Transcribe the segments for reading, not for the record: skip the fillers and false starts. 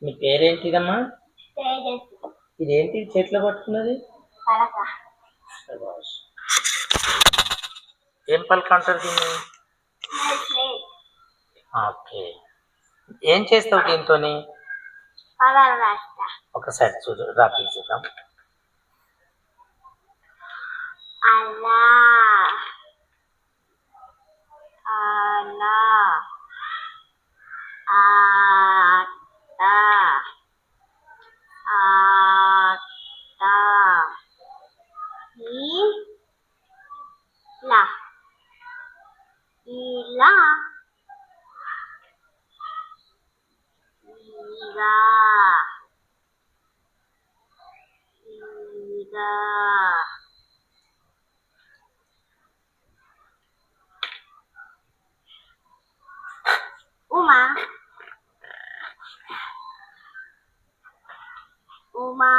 మీ పేరేంటిదమ్మా? ఇదేంటి చేతిలో పట్టుకున్నది? ఏం పలక అంటారు దీన్ని? ఓకే. ఏం చేస్తావు దీంతో? ఒకసారి చూడు, రాపి చూద్దాం. అలా అలా ఆట ఆట ఇలా ఇలా ఇలా ఇలా Uma Uma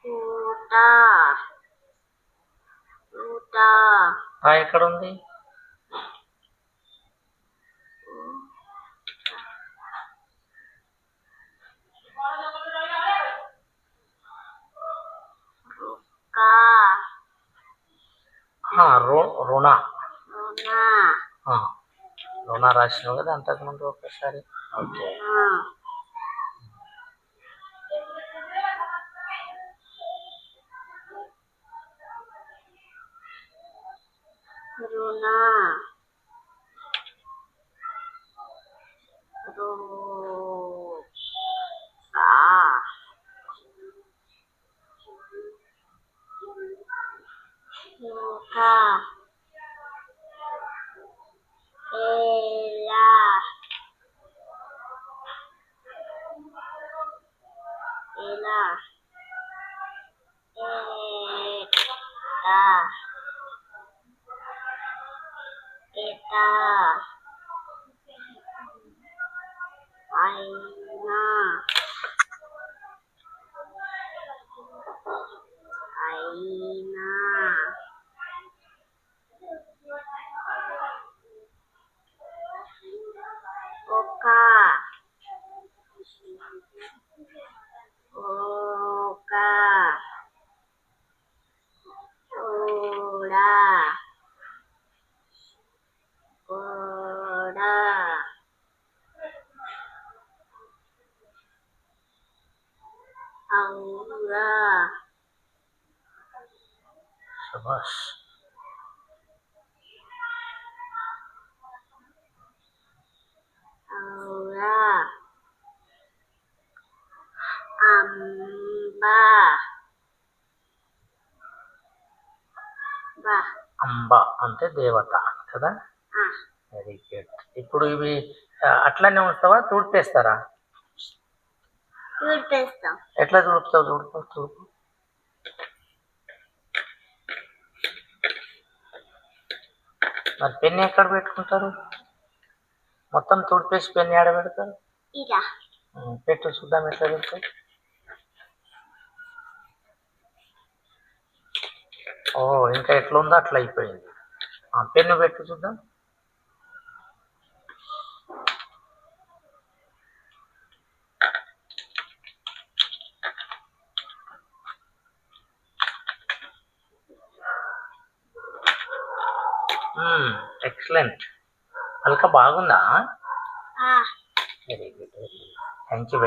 Uta Uta ఎక్కడ ఉంది? రుణ రుణ రాసినావు కదా అంతకుముందు ఒకసారి. ఓకే. రుణ Ela Ela Eta Aina Aina Oka Oka Oda Oda Aura శభాష్. Aura Amba అంబ అంటే దేవత కదా. Very good. ఇప్పుడు ఇవి అట్లనే ఉంచుతావా, తుడిపేస్తారా? తుడిపేస్తాం. ఎట్లా తుడుపుతావు? తుడుపు. మరి పెన్ను ఎక్కడ పెట్టుకుంటారు? మొత్తం తుడిపేసి పెన్ను ఆడ పెడతారు? ఇలా పెట్టు చూద్దాం ఎట్లా పెడతారు. ఓ, ఇంకా ఎట్లా ఉందో అట్లా అయిపోయింది. పెన్ను పెట్టు చూద్దాం. ఎక్సలెంట్. పలక బాగుందా? ఆ వెరీ గుడ్. Thank you.